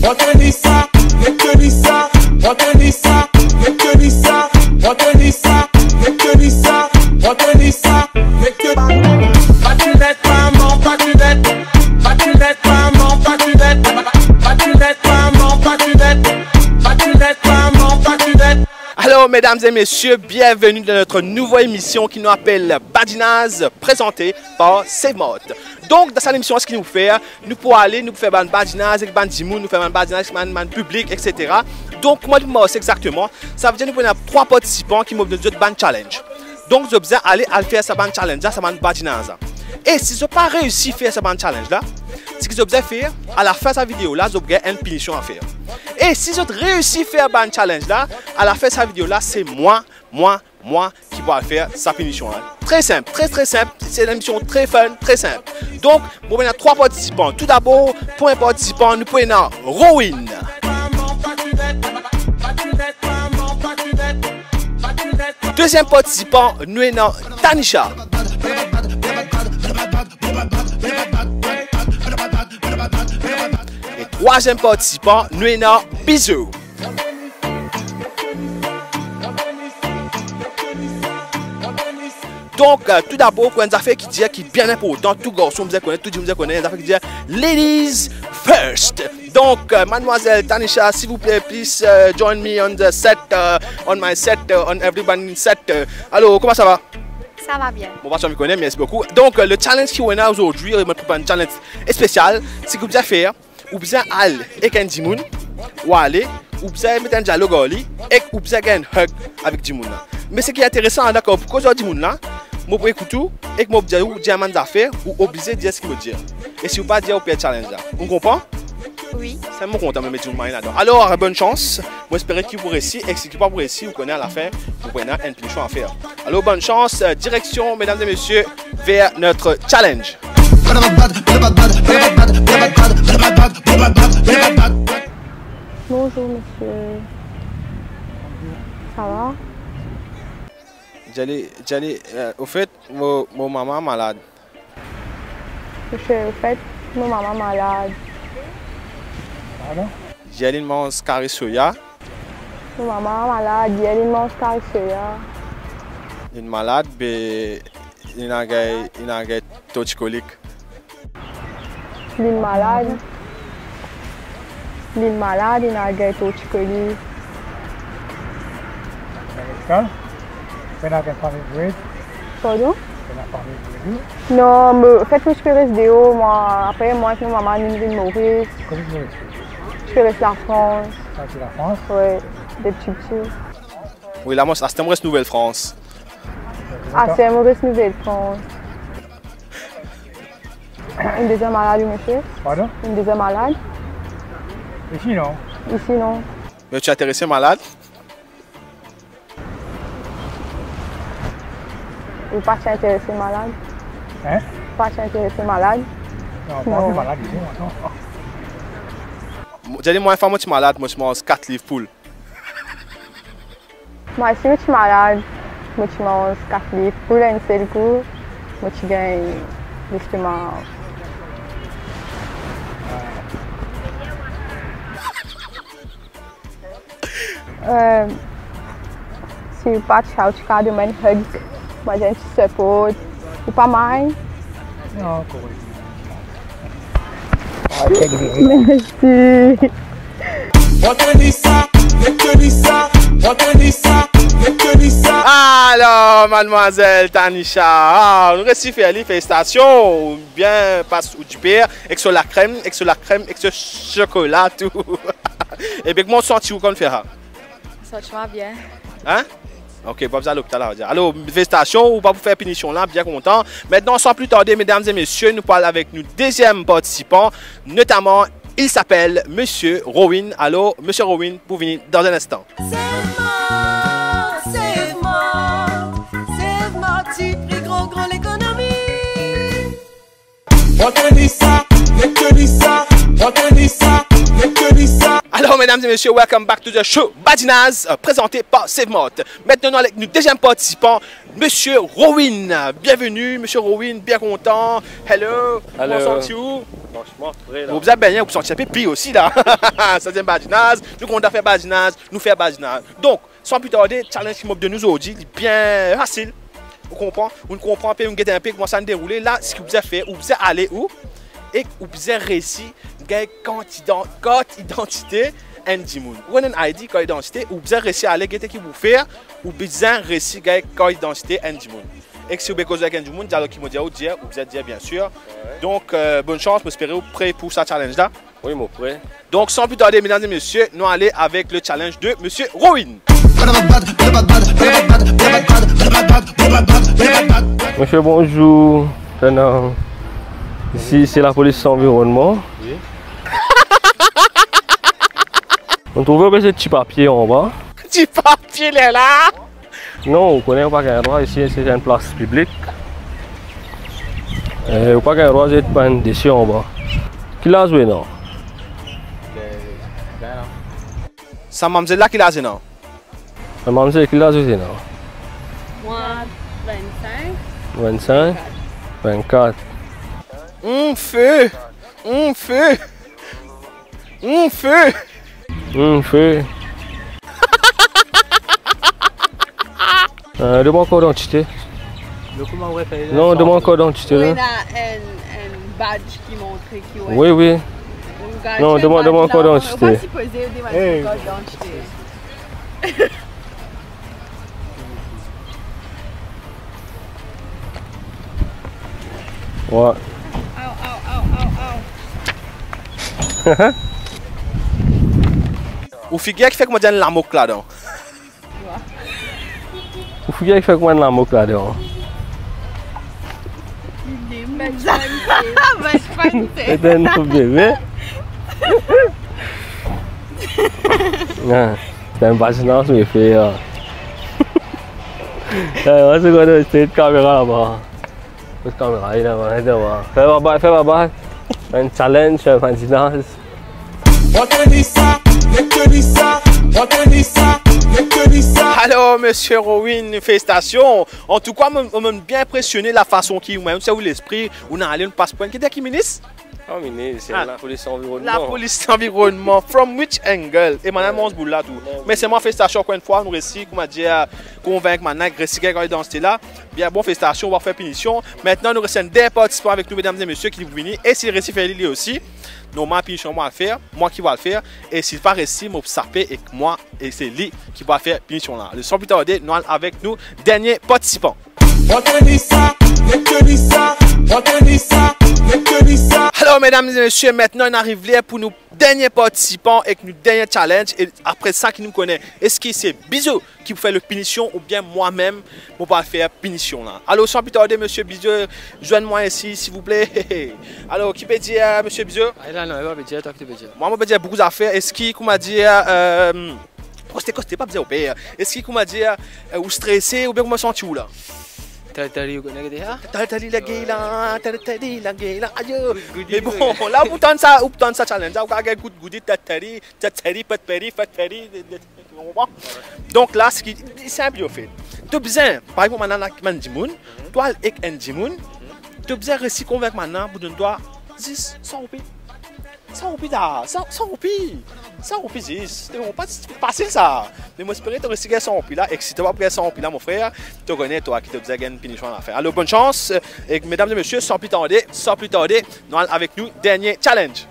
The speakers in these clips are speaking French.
retenez ça, retenez ça, retenez ça, retenez ça, retenez ça, retenez ça, retenez ça, retenez. Pas tu n'es maman, pas tu n'es, pas tu n'es maman, pas tu n'es, pas tu n'es maman, pas tu n'es, pas tu n'es maman, pas tu n'es. Alors, mesdames et messieurs, bienvenue dans notre nouvelle émission qui nous appelle Badinaz, présentée par Sevmot. Donc, dans cette émission, ce qu'il nous fait, nous pouvons aller, nous faire un badinaz avec bandimoun, nous faire un badinaz avec un public, etc. Donc, moi, c'est exactement, ça veut dire que nous avons 3 participants qui m'ont donné un band challenge. Donc, je vais aller faire ce band challenge, ce band badinaz. Et si je n'ai pas réussi à faire ce band challenge là, ce que je vais faire, à la fin de cette vidéo là, je vais une punition à faire. Et si je réussis à faire un challenge là, à la fin de cette vidéo là, c'est moi qui vais faire sa punition là. Très simple, très simple. C'est une émission très fun, très simple. Donc, nous avons 3 participants. Tout d'abord, pour un participant, nous prenons Rowin. Deuxième participant, nous avons Tanisha. Et troisième participant, nous avons Bisou. Donc, tout d'abord, il y a une affaire qui est bien important. Tout garçon, vous connaissez, tout le monde connaît. Une affaire qui dit Ladies first. Donc, mademoiselle Tanisha, s'il vous plaît, please join me on the set, on my set, on everybody's set. Alors, comment ça va? Ça va bien. Bon, je me connais, merci beaucoup. Donc, le challenge qu'on a aujourd'hui, on a un challenge spécial. C'est que vous allez faire, vous allez aller avec un dimoun, ou aller, vous allez mettre un dialogue et vous allez faire un hug avec dimoun. Mais ce qui est intéressant, d'accord, pourquoi je dis dimoun là, je peux écouter et que je dis diamant d'affaires ou obligé de dire ce qu'il me dit. Et si vous ne pas dire, vous pouvez challenge là. Vous comprenez? Oui. C'est mon compte à me mettre du moyen là-dedans. Alors, bonne chance. Moi, j'espère qu'il vous réussit. Et si vous ne pas réussi, vous connaissez à la fin, vous prenez une punition à faire. Alors, bonne chance. Direction, mesdames et messieurs, vers notre challenge. Bonjour, monsieur. Ça va? Au fait, mon maman est malade. Monsieur, au fait, mon maman est malade. Pardon? J'ai mange carré soya. Mon maman est malade, elle mange carré soya. Elle est malade, mais il a un toxicolique. Elle est malade. Elle est malade, il a un toxicolique. Pardon? Non, mais faites que je peux rester dehors, moi. Après, moi, avec ma maman, nous venons mourir. Je peux rester en France. La France? Oui, des petits. Oui, là, moi, c'est une Nouvelle-France. Ah, c'est une mauvaise Nouvelle-France. Une deuxième malade, monsieur? Pardon? Une deuxième malade? Ici, non. Ici, non. Mais tu es intéressé malade? Ou pas intéressé malade? Hein? Pas intéressé malade? Non, pas malade ici, non. J'ai dit, moi, une suis malade, moi, je mange 4 livres poules. Moi, si je suis malade, moi, je mange 4 livres pour un seul coup, moi, je gagne l'estomac. Si vous pas de cas de man hug, moi, j'ai un petit support. Ou pas mal? Non, correct. Merci. Retenez ça, retenez ça, retenez ça, retenez ça. Alors, mademoiselle Tanisha, nous réussissons à faire les félicitations. Bien, passe au du père, avec sur la crème, avec sur le chocolat, tout. Et bien, comment senti-vous qu'on fait ça? Ça va bien. Hein? Ok, pas besoin à l'hôpital. Alors, félicitations, ou pas pour faire punition là, bien content. Maintenant, sans plus tarder, mesdames et messieurs, nous parlons avec nos deuxième participant, notamment, il s'appelle Monsieur Rowin. Alors, Monsieur Rowin, pour venir dans un instant. Retenez ça, retenez ça, retenez ça, retenez ça. Alors, mesdames et messieurs, welcome back to the show Badinaz, présenté par Sevmot. Maintenant, avec nous deuxième participant, Monsieur Rowin. Bienvenue, Monsieur Rowin, bien content. Hello, Hello. comment sont-vous? Franchement, vrai là. Vous avez bien, vous sortir pipi aussi là. Ça c'est badinage. Nous comptons faire badinage, nous faire badinage. Donc, sans plus tarder, challenge qui m'a donné aujourd'hui, il est bien facile. Vous comprenez? Vous comprenez un peu, un peu comment ça se déroule. Là, ce que vous avez fait, vous avez aller où? Et vous avez réussi à carte identité Ndimoun. Vous avez une ID, carte identité, vous avez réussi à aller qu'est-ce que vous faites, vous avez réussi à carte identité Ndimoun. Et si vous avez causé avec Ndimoun, dialogue qui m'a dit, vous êtes dit bien sûr. Donc, bonne chance, j'espère que vous êtes prêts pour ce challenge-là. Oui, mon frère. Donc, sans plus tarder, mesdames et messieurs, nous allons aller avec le challenge de Monsieur Rowan. Monsieur, bonjour. Ici, c'est la police environnement. Oui. On trouve un petit papier en bas. Petit papier, là? Non, on ne connaît pas qu'un droit. Ici, c'est une place publique. On ne pas qu'un droit, c'est pas un déchet en bas. Qui l'a joué, non? Ça m'a dit là qui l'a joué, non? Ça m'a dit qui l'a joué, non? Moi, 25. 25, 24. Feu! Feu! Feu! Feu! Demande code d'identité. Non, demande code d'identité. Il y a un badge qui montre qui est. Oui, oui. Non, demande code d'identité. On va s'y poser des code d'identité. Ouais. Ou figure qui fait que moi j'ai la moque là-dedans. Ou figure qui fait que moi la moque là-dedans. C'est un nouveau bébé. C'est un badinage, mais fait. On se connaît, c'est une caméra là-bas. Cette caméra là-bas. Fais bye. Un challenge, un badinage. Alors, Monsieur Rowan, félicitations. En tout cas, on m'a bien impressionné la façon qui vous savez l'esprit, on a allé un passeport. Qui est qui ministre? Ah, ministre, c'est la police environnement. La police environnement. From which angle? Et maintenant, on se boule là tout. Mais c'est moi, félicitations encore une fois. Nous réussissons, comme on a dit, à convaincre maintenant, réussir à dans ce là. Bien bon, félicitations, on va faire punition. Maintenant, nous restons des participants avec nous, mesdames et messieurs, qui vont venir. Et si le récit fait lui aussi, nous, ma punition, moi, à faire. Moi qui vais le faire. Et s'il pas réussi, moi, saper et moi, et c'est lui qui va faire punition là. Le sans plus tarder, nous allons avec nous, dernier participant. Alors, mesdames et messieurs, maintenant on arrive là pour nous derniers participants et nous dernier challenge. Et après ça, qui nous connaît, est-ce que c'est Bisou qui fait le punition ou bien moi-même pour pas faire punition là? Alors, sans plus tarder, monsieur Bisou, joignez-moi ici, s'il vous plaît. Alors, qui peut dire, monsieur Bisou? Non, il va me dire, toi qui peux dire. Moi, je peux dire beaucoup d'affaires. Est-ce qu'il m'a dit, c'était pas bien au père? Est-ce qu'il m'a dit, ou stressé ou bien comment senti où là? Tali la gay là, aïe. Mais bon, là, vous tentez ça challenge. Vous avez un coup de goût, tali, pas de péri. Donc là, c'est un peu fait. Tu as besoin, par exemple, maintenant, avec Ndimoun, toi, avec Ndimoun, tu as besoin de réussir convaincre maintenant, pour donner toi 10, 100 roupies. 100 roupies là, 100 roupies. 100 roupies, c'est pas facile ça. Mais moi, j'espère que tu réussis à 100 roupies là. Et si tu vas prendre 100 roupies là, mon frère, tu connais toi qui te besoin de punition à faire. Alors, bonne chance. Et mesdames et messieurs, sans plus tarder, nous allons avec nous, dernier challenge.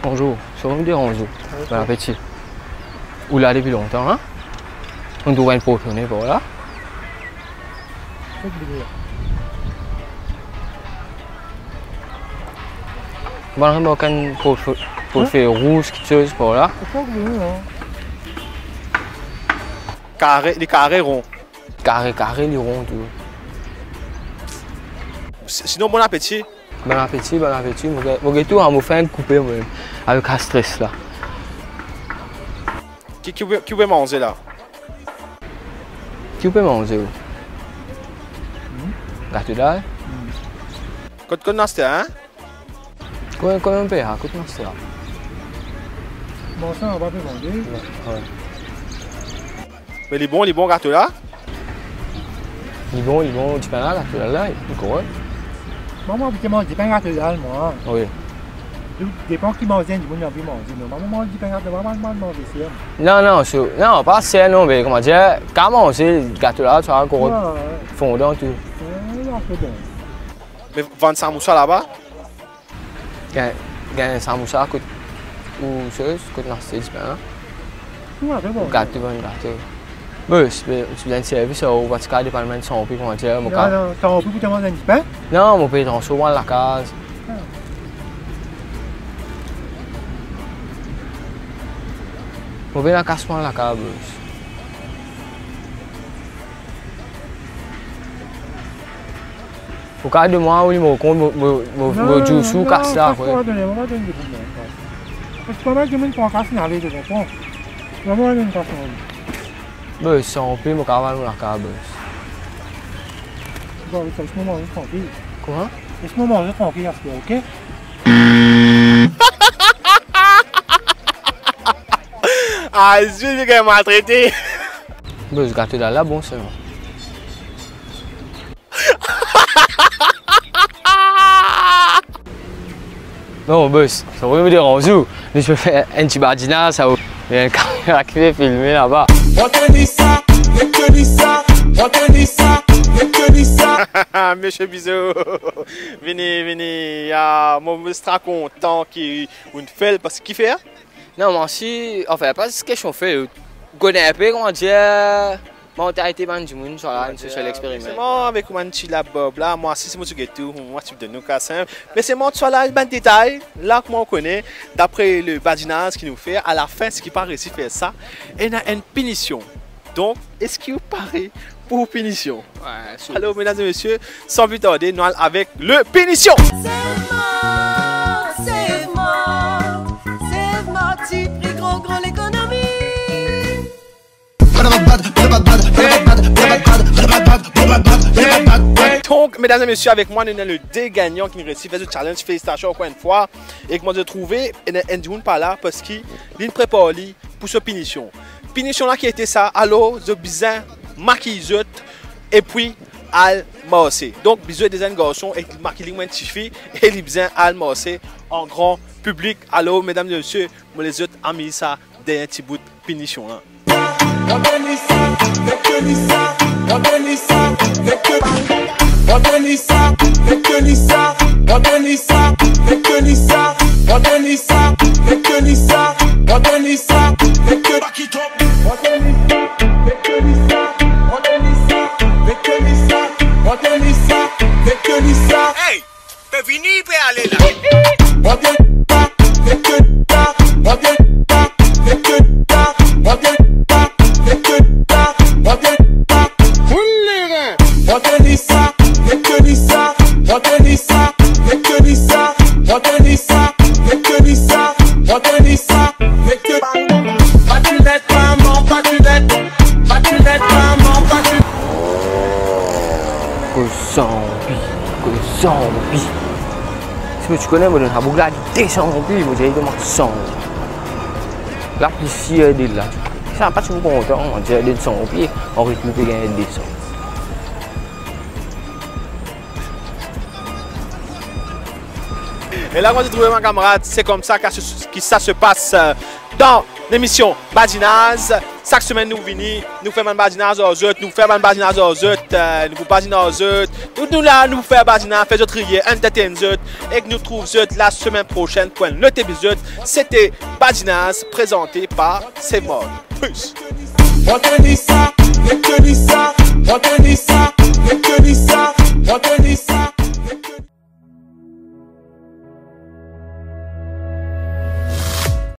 Bonjour, ça va me déranger. Bon appétit. Vous là depuis longtemps, hein? On doit être prochaine, voilà. Bon, on va pour faire rouge, quelque chose, voilà. Les carrés ronds. Carré, les ronds, tout. Sinon, bon appétit. Bon appétit. Mon gâteau, on m'a fait un coupé avec un stress là. Qui veut manger là? Qui peut manger? Gâteau là? Quand on a c'était, hein? Comment on peut, hein? Comment c'est là? Bon, ça, on va plus manger. Ouais. Mais les bons gâteaux là? Ils vont, tu peux là, là, ils courent. Maman, tu manges du pain naturel, moi. Oui. Tout dépend qui mange, du monde qui mange. Maman mange du pain naturel, maman mange du ciel. Non, pas ciel, non, mais comment dire, quand manger le gâteau là, tu as encore fondant tout. Mais vendre samoussa là-bas? Un samoussa coûte, ou chose, coûte nasty du pain. Gâteau, bon gâteau. Mais tu viens de service au Vatican département de son pays, comment dire, mon cas. Non, t'as envie de manger du pain? Non, mon pays dans souvent la case. Mon pays la case souvent la case. Au cas de moi, oui, mon compte, mon joue sous casse là. Parce que moi, je me prends casse dans les deux points. Maman, elle me casse. Mais son pays, mon cavale la case. Bon, c'est ce moment, je tranquille. Comment? C'est ce moment, je tranquille, ok? Ah, je suis bien maltraité. Mais ce gâteau là, bon, c'est bon. Non, boss, ça va me déranger. Je peux faire un petit badinage, ça va. Il y a une caméra qui fait filmer là-bas. Monsieur Bisou, venez, je suis très content qu'on fait parce qu'il fait. Non, moi aussi, enfin, pas ce que je fais. Je connais un peu comment dire. Mentalité du monde sur l'expériment. C'est moi avec moi la bob là, moi si c'est moi qui tout, moi tu donnes nous cassin. Mais c'est moi sur là un détail là que moi on connaît d'après le badinage qu'il nous fait à la fin ce qui paraît si faire ça, il y a une punition. Donc, est-ce qu'il vous paraît pour punition? Ouais, alors mesdames et messieurs, sans plus tarder, nous allons avec le punition. Save-moi, tu pris gros l'économie. Donc, mesdames et messieurs, avec moi, nous avons le deux gagnants qui nous réussissent faire le challenge. Félicitations encore une fois. Et que moi, j'ai trouvé un jour par là parce qu'il prépare pour ce punition. Punition là qui était ça, alors, je besoin maquiller et puis al marcher. Donc, besoin des garçons et maquiller moins de filles et les besoin al marcher en grand public. Alors, mesdames et messieurs, moi les autres amis ça d'un petit bout de punition là. Hey, t'es fini pour aller là. Zombie. Si tu connais, moi, je vais regarder des zombies, je vais dire zombie. La police est là. Ça n'a pas de content, on dirait des zombies, on rythme de gagner des zombies. Et là, quand j'ai trouvé ma camarade, c'est comme ça que ça se passe dans l'émission Badinaz. Chaque semaine, nous venons, nous faisons un badinage aux autres, nous faisons un badinage aux autres, nous faisons badinage aux autres. Nous là, nous faisons un badinage, faisons trier, entertain les autres. Et que nous trouvons la semaine prochaine pour un autre épisode. C'était Badinaz présenté par Save Mode. Peace.